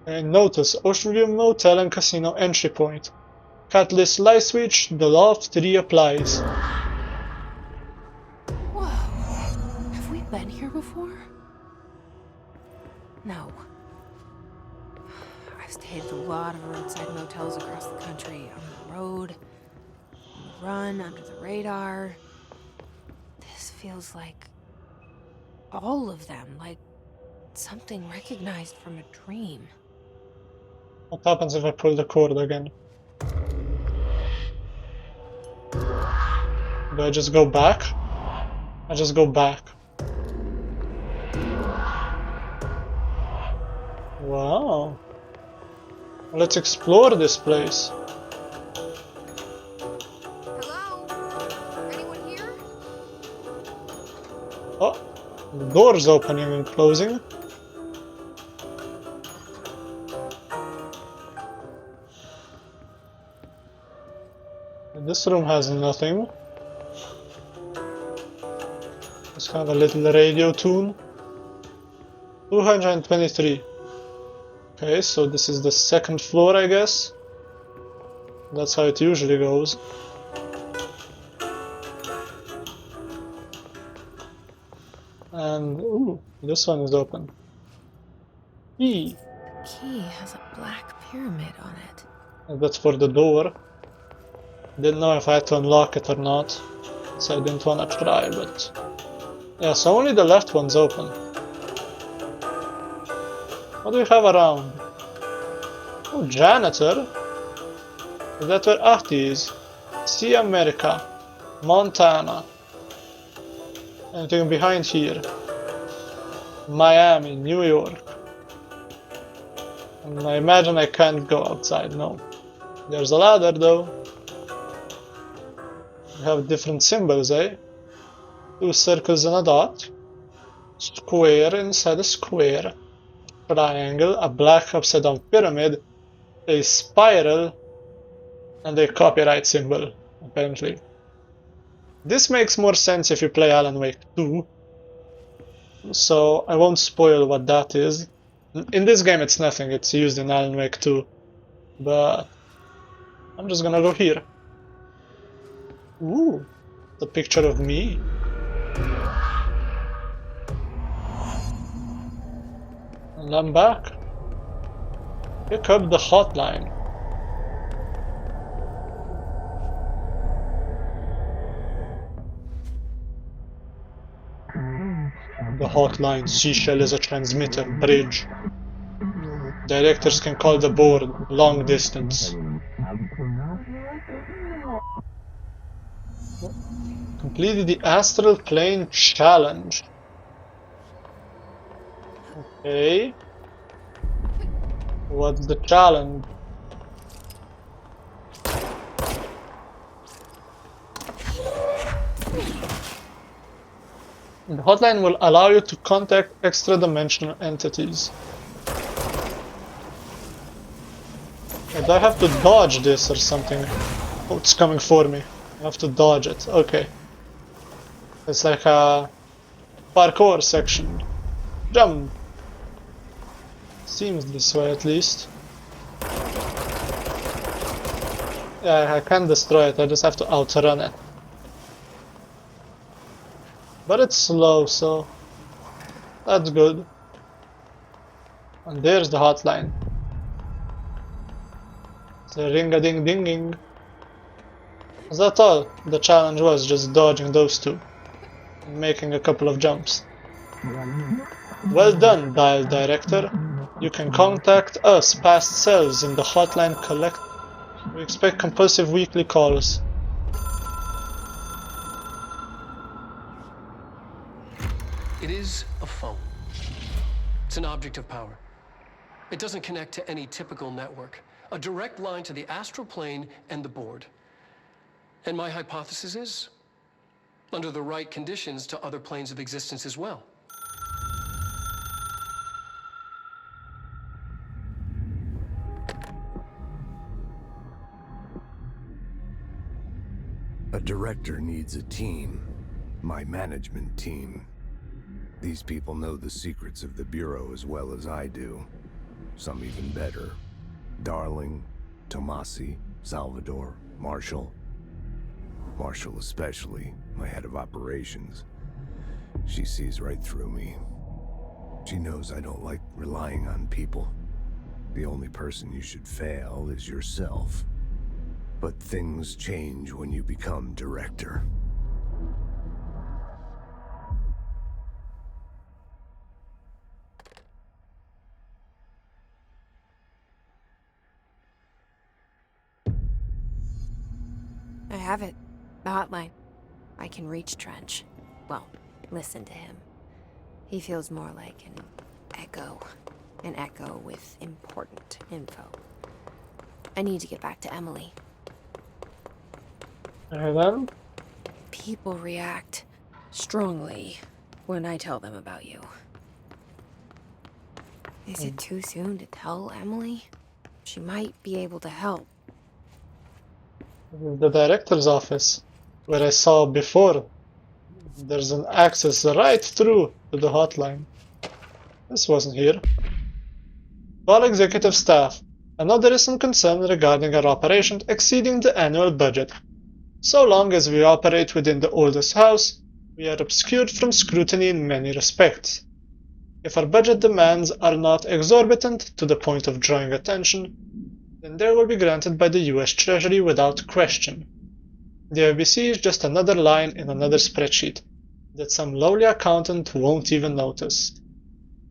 And notice Ocean View Motel and Casino entry point. Catalyst light switch, the loft reapplies. Whoa. Have we been here before? No. I've stayed at a lot of roadside motels across the country. On the road, on the run, under the radar. This feels like all of them, like something recognized from a dream. What happens if I pull the cord again? Do I just go back? I just go back. Wow. Let's explore this place. Hello? Anyone here? Oh, the door's opening and closing. This room has nothing. Let's have a little radio tune. 223. Okay, so this is the second floor, I guess. That's how it usually goes. And ooh, this one is open. Key. The key has a black pyramid on it. And that's for the door. Didn't know if I had to unlock it or not, so I didn't want to try, but... Yeah, so only the left one's open. What do we have around? Oh, janitor? Is that where Ahti is? See America. Montana. Anything behind here? Miami, New York. And I imagine I can't go outside, no. There's a ladder though. We have different symbols, eh? 2 circles and a dot. Square inside a square. Triangle, a black upside down pyramid. A spiral. And a copyright symbol, apparently. This makes more sense if you play Alan Wake 2. So I won't spoil what that is. In this game it's nothing, it's used in Alan Wake 2. But I'm just gonna go here. Ooh, the picture of me. And I'm back. Pick up the hotline. The hotline. Seashell is a transmitter. Bridge. Directors can call the board long distance. Completed the Astral Plane Challenge. Okay. What's the challenge? The hotline will allow you to contact extra-dimensional entities. And I have to dodge this or something. Oh, it's coming for me. I have to dodge it. Okay. It's like a parkour section. Jump! Seems this way at least. Yeah, I can't destroy it, I just have to outrun it. But it's slow, so that's good. And there's the hotline. It's a ring-a-ding-ding-ding. Is that all? The challenge was just dodging those two and making a couple of jumps. Well done, Dial Director. You can contact us, past selves, in the hotline collect. We expect compulsive weekly calls. It is a phone. It's an object of power. It doesn't connect to any typical network. A direct line to the astral plane and the board. And my hypothesis is, under the right conditions, to other planes of existence as well. A director needs a team. My management team. These people know the secrets of the Bureau as well as I do. Some even better. Darling, Tomasi, Salvador, Marshall. Marshall especially, my head of operations. She sees right through me. She knows I don't like relying on people. The only person you should fail is yourself. But things change when you become director. I have it. The hotline. I can reach Trench. Well, listen to him. He feels more like an echo. An echo with important info. I need to get back to Emily. And then? People react strongly when I tell them about you. Is it too soon to tell Emily? She might be able to help. The director's office, where I saw before. There's an access right through to the hotline. This wasn't here. All executive staff, another recent concern regarding our operations exceeding the annual budget. So long as we operate within the oldest house, we are obscured from scrutiny in many respects. If our budget demands are not exorbitant to the point of drawing attention, then they will be granted by the US Treasury without question. The ABC is just another line in another spreadsheet that some lowly accountant won't even notice.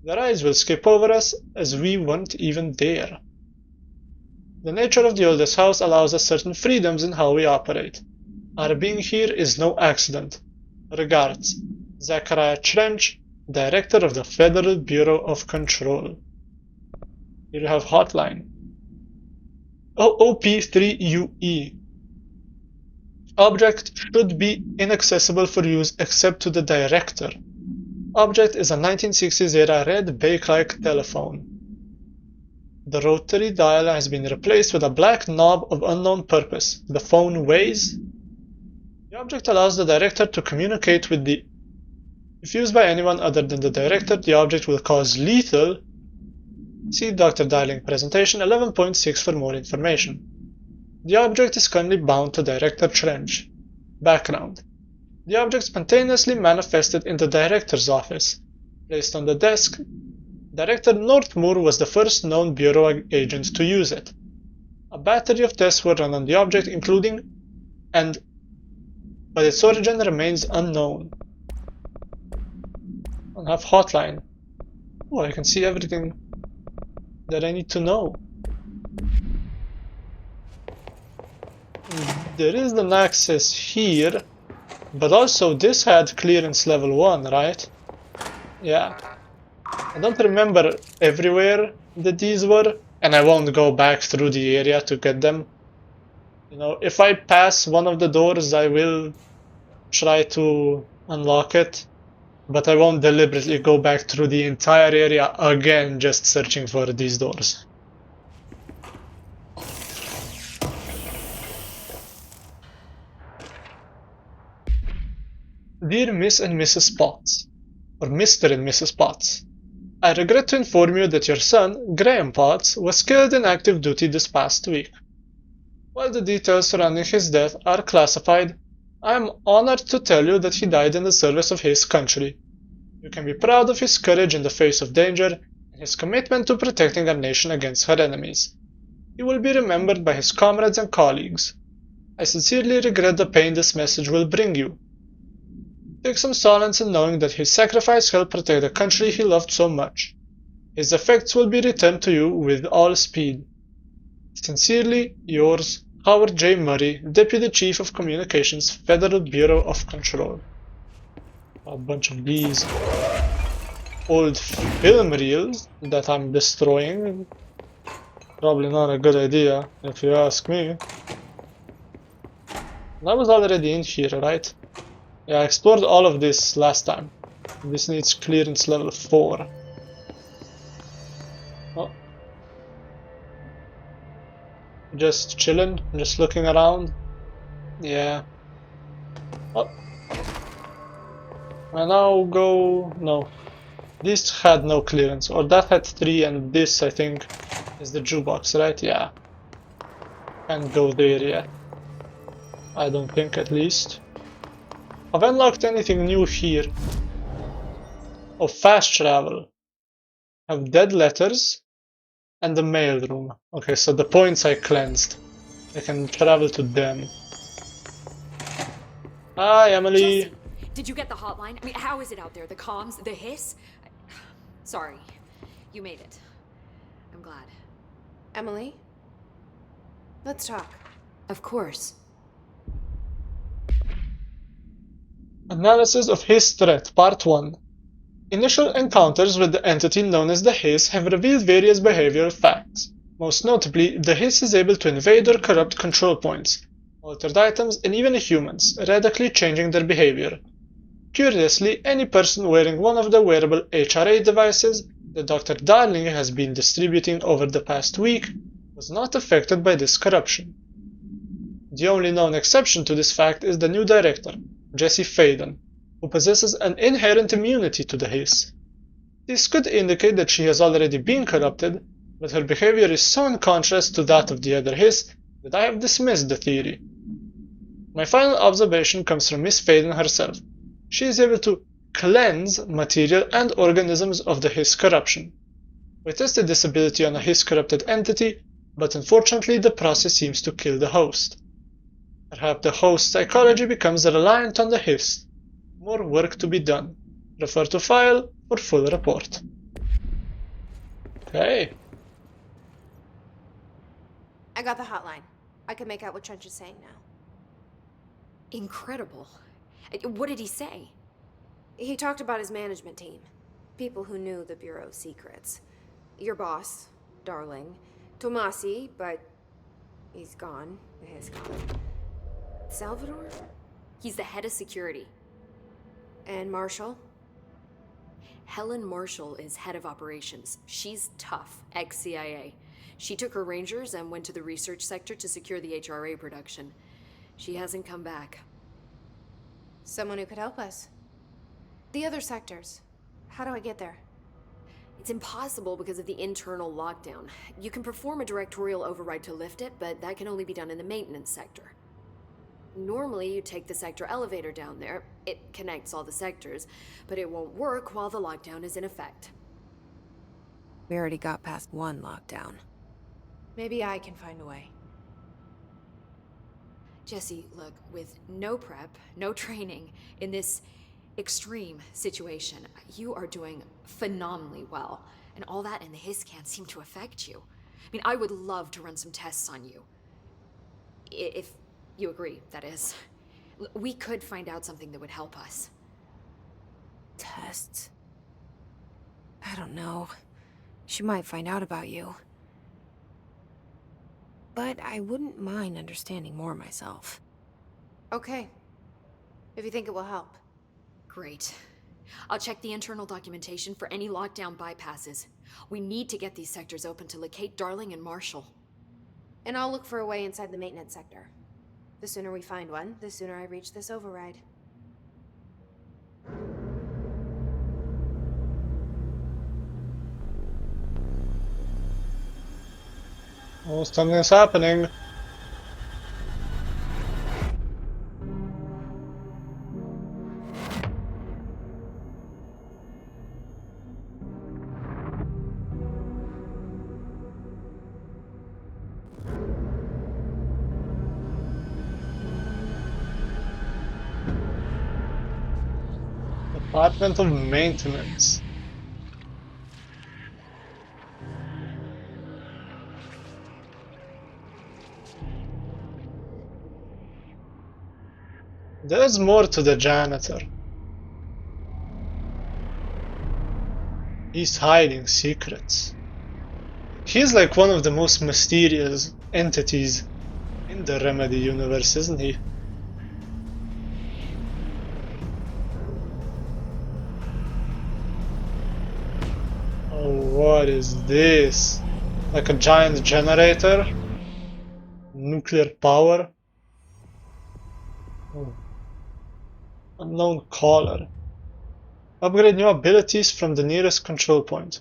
Their eyes will skip over us as we weren't even there. The nature of the oldest house allows us certain freedoms in how we operate. Our being here is no accident. Regards, Zachariah Trench, Director of the Federal Bureau of Control. Here you have hotline. OOP3UE. Object should be inaccessible for use except to the Director. Object is a 1960s era red Bakelite telephone. The rotary dial has been replaced with a black knob of unknown purpose. The phone weighs. The object allows the Director to communicate with the... If used by anyone other than the Director, the object will cause lethal. See Dr. Darling presentation 11.6 for more information. The object is currently bound to Director Trench. Background. The object spontaneously manifested in the Director's office. Placed on the desk, Director Northmoor was the first known Bureau agent to use it. A battery of tests were run on the object, including but its origin remains unknown. I have hotline. Oh, I can see everything that I need to know. There is an access here, but also this had clearance level 1, right? Yeah. I don't remember everywhere that these were, and I won't go back through the area to get them. You know, if I pass one of the doors, I will try to unlock it, but I won't deliberately go back through the entire area again just searching for these doors. Dear Miss and Mrs. Potts, or Mr. and Mrs. Potts, I regret to inform you that your son, Graham Potts, was killed in active duty this past week. While the details surrounding his death are classified, I am honored to tell you that he died in the service of his country. You can be proud of his courage in the face of danger and his commitment to protecting our nation against her enemies. He will be remembered by his comrades and colleagues. I sincerely regret the pain this message will bring you. Take some solace in knowing that his sacrifice helped protect the country he loved so much. His effects will be returned to you with all speed. Sincerely, yours, Howard J. Murray, Deputy Chief of Communications, Federal Bureau of Control. A bunch of these old film reels that I'm destroying. Probably not a good idea, if you ask me. I was already in here, right? Yeah, I explored all of this last time. This needs clearance level 4. Oh. Just chilling, just looking around. Yeah. Oh. I now go... no. This had no clearance, or that had 3 and this I think is the jukebox, right? Yeah. Can't go there yet. I don't think, at least. I've unlocked anything new here. Oh, fast travel. Have dead letters and the mail room. Okay, so the points I cleansed. I can travel to them. Hi, Emily. Jesse, did you get the hotline? I mean, how is it out there? The comms, the hiss? Sorry, you made it. I'm glad. Emily? Let's talk. Of course. Analysis of Hiss Threat, Part 1. Initial encounters with the entity known as the Hiss have revealed various behavioral facts. Most notably, the Hiss is able to invade or corrupt control points, altered items, and even humans, radically changing their behavior. Curiously, any person wearing one of the wearable HRA devices that Dr. Darling has been distributing over the past week was not affected by this corruption. The only known exception to this fact is the new director, Jesse Faden, who possesses an inherent immunity to the Hiss. This could indicate that she has already been corrupted, but her behavior is so in contrast to that of the other Hiss that I have dismissed the theory. My final observation comes from Miss Faden herself. She is able to cleanse material and organisms of the Hiss corruption. We tested this ability on a Hiss corrupted entity, but unfortunately the process seems to kill the host. Perhaps the host's psychology becomes reliant on the Hiss. More work to be done. Refer to file for full report. Okay. I got the hotline. I can make out what Trench is saying now. Incredible. What did he say? He talked about his management team. People who knew the Bureau's secrets. Your boss, Darling. Tomasi, but he's gone. His gone. Salvador? He's the head of security. And Marshall? Helen Marshall is head of operations. She's tough, ex-CIA. She took her Rangers and went to the research sector to secure the HRA production. She hasn't come back. Someone who could help us. The other sectors. How do I get there? It's impossible because of the internal lockdown. You can perform a directorial override to lift it, but that can only be done in the maintenance sector. Normally, you take the sector elevator down there. It connects all the sectors, but it won't work while the lockdown is in effect. We already got past one lockdown. Maybe I can find a way. Jesse, look, with no prep, no training, in this extreme situation, you are doing phenomenally well. And all that and the Hiss can't seem to affect you. I mean, I would love to run some tests on you. If you agree, that is. We could find out something that would help us. Tests? I don't know. She might find out about you. But I wouldn't mind understanding more myself. Okay. If you think it will help. Great. I'll check the internal documentation for any lockdown bypasses. We need to get these sectors open to locate Darling and Marshall. And I'll look for a way inside the maintenance sector. The sooner we find one, the sooner I reach this override. Oh, something's happening. Department of Maintenance. There's more to the janitor. He's hiding secrets. He's like one of the most mysterious entities in the Remedy universe, isn't he? Oh, what is this? Like a giant generator? Nuclear power? Oh. Unknown caller. Upgrade new abilities from the nearest control point.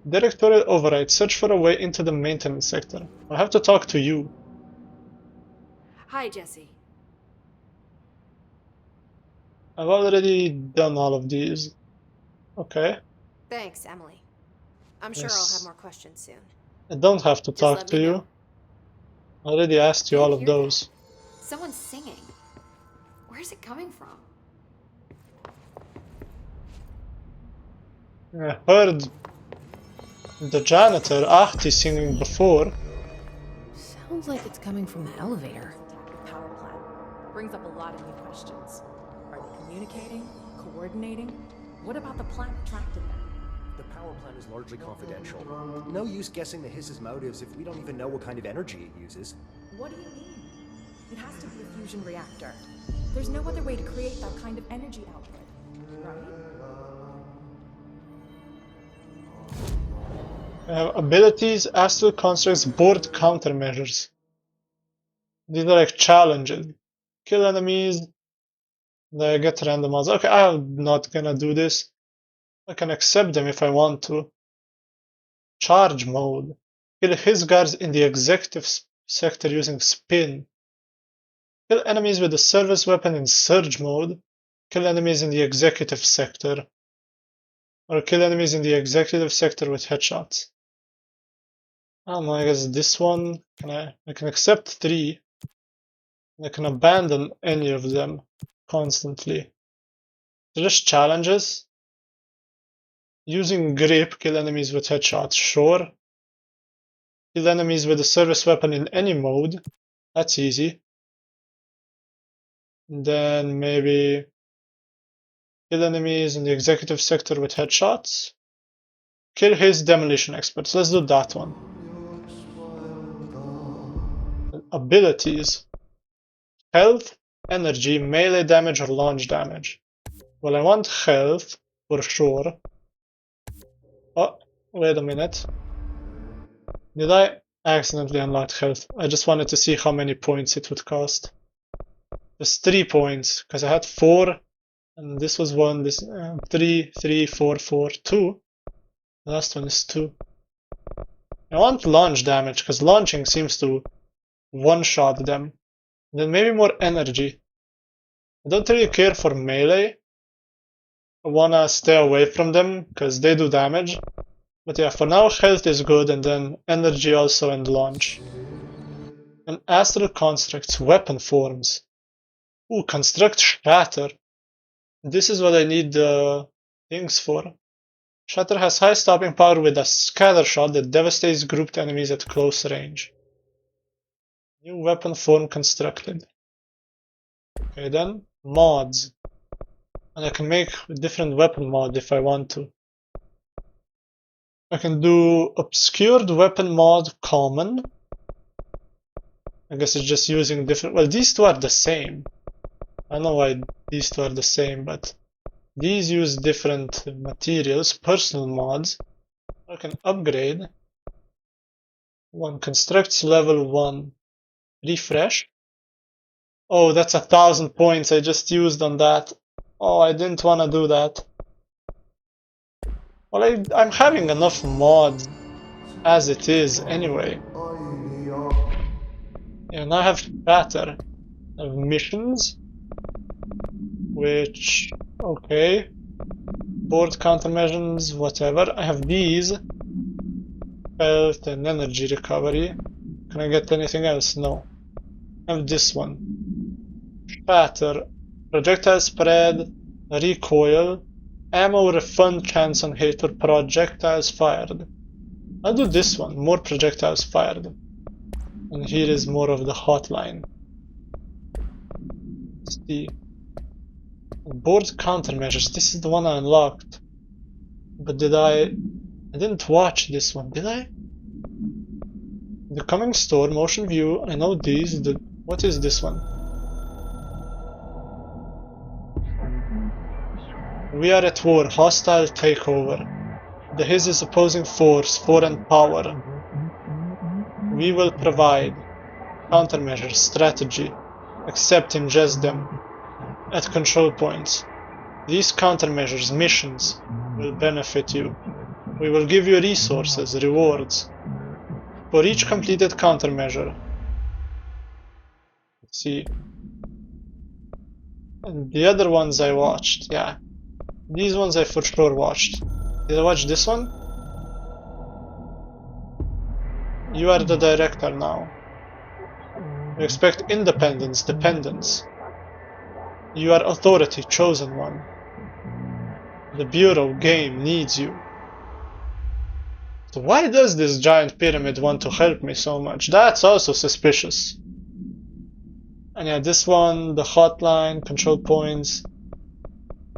Directorial override. Search for a way into the maintenance sector. I have to talk to you. Hi, Jesse. I've already done all of these. Okay. Thanks, Emily. I'm sure I'll have more questions soon. I don't have to talk to you. I already asked you all of those. Someone's singing. Where's it coming from? I heard the janitor Ahti singing before. Sounds like it's coming from the elevator. Power plant brings up a lot of new questions. Are they communicating? Coordinating? What about the plant attracted them? The power plant is largely confidential. No use guessing the Hiss's motives if we don't even know what kind of energy it uses. What do you mean? It has to be a fusion reactor. There's no other way to create that kind of energy output, right? I have abilities, astral constructs, board countermeasures. These are like challenges. Kill enemies. They get randomized. Okay, I'm not gonna do this. I can accept them if I want to. Charge mode. Kill his guards in the executive sector using spin. Kill enemies with a service weapon in surge mode. Kill enemies in the executive sector. Or kill enemies in the executive sector with headshots. I don't know, I guess this one, I can accept 3. I can abandon any of them constantly. So just challenges. Using grip, kill enemies with headshots, sure. Kill enemies with a service weapon in any mode, that's easy. And then maybe kill enemies in the executive sector with headshots. Kill his demolition experts, let's do that one. Abilities. Health, energy, melee damage or launch damage. Well, I want health, for sure. Oh, wait a minute. Did I accidentally unlock health? I just wanted to see how many points it would cost. Just 3 points, because I had 4, and this was 1, this 3, 3, 4, 4, 2. The last one is 2. I want launch damage, because launching seems to one-shot them. Then maybe more energy. I don't really care for melee. I wanna stay away from them, because they do damage. But yeah, for now health is good, and then energy also and launch. And astral constructs, weapon forms. Ooh, construct shatter. This is what I need the things for. Shatter has high stopping power with a scatter shot that devastates grouped enemies at close range. New weapon form constructed. Okay then, mods. And I can make a different weapon mod if I want to. I can do obscured weapon mod common. I guess it's just using different, well, these two are the same. I don't know why these two are the same, but these use different materials, personal mods. I can upgrade. One constructs level 1. Refresh. Oh, that's 1,000 points I just used on that. Oh, I didn't want to do that. Well, I'm having enough mods as it is anyway. Yeah, now I have shatter. I have missions. Which, okay. Board countermeasures, whatever. I have these. Health and energy recovery. Can I get anything else? No. I have this one. Shatter. Projectile spread. Recoil. Ammo refund chance on hit or projectiles fired. I'll do this one. More projectiles fired. And here is more of the hotline. Let's see. Board countermeasures. This is the one I unlocked. But I didn't watch this one, did I? The coming store, motion view. I know these. What is this one? We are at war. Hostile takeover. The His is opposing force, foreign power. We will provide countermeasures, strategy. Accept, ingest them. At control points. These countermeasures, missions, will benefit you. We will give you resources, rewards. For each completed countermeasure. Let's see. And the other ones I watched, yeah. These ones I for sure watched. Did I watch this one? You are the director now. You expect independence, dependence. You are authority, chosen one. The Bureau game needs you. So why does this giant pyramid want to help me so much? That's also suspicious. And yeah, this one, the hotline, control points.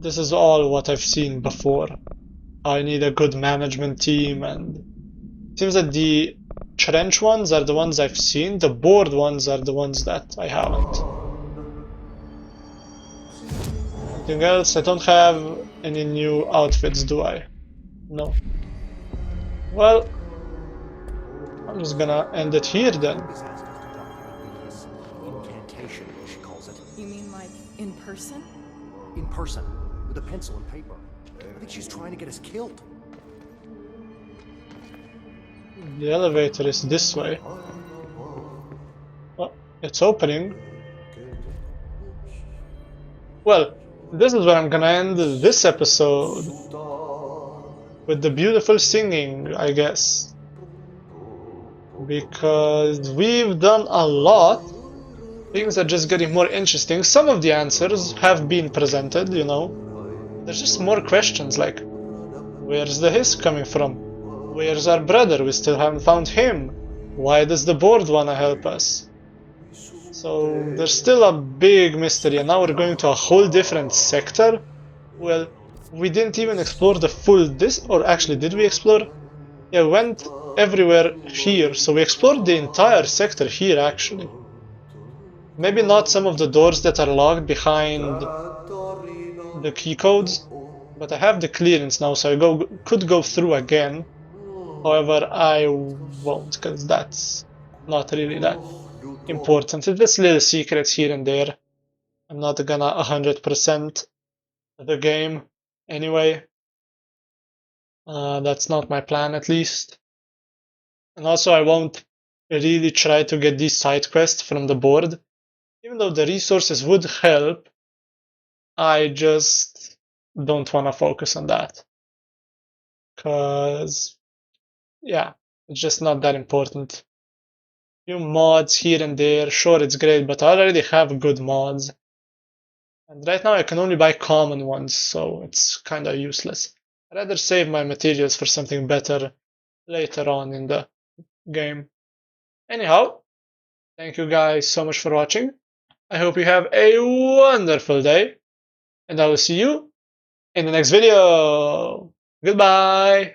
This is all what I've seen before. I need a good management team, and it seems that the trench ones are the ones I've seen, the board ones are the ones that I haven't. Anything else? I don't have any new outfits, do I? No. Well, I'm just gonna end it here then. Incantation, she calls it. You mean like in person? In person, with a pencil and paper. I think she's trying to get us killed. The elevator is this way. Oh, it's opening. Well, this is where I'm gonna end this episode. With the beautiful singing, I guess. Because we've done a lot. Things are just getting more interesting. Some of the answers have been presented, you know. There's just more questions like, where's the hiss coming from? Where's our brother? We still haven't found him. Why does the board wanna help us? So there's still a big mystery, and now we're going to a whole different sector. Well, we didn't even explore the full or actually did we explore? Yeah, we went everywhere here, so we explored the entire sector here actually. Maybe not some of the doors that are locked behind the key codes, but I have the clearance now, so I could go through again. However, I won't, because that's not really that important. It's just little secrets here and there. I'm not gonna 100% the game anyway. That's not my plan, at least. And also I won't really try to get these side quests from the board. Even though the resources would help, I just don't want to focus on that. Cause yeah, it's just not that important. Few mods here and there, sure it's great, but I already have good mods. And right now I can only buy common ones, so it's kinda useless. I'd rather save my materials for something better later on in the game. Anyhow, thank you guys so much for watching. I hope you have a wonderful day, and I will see you in the next video. Goodbye!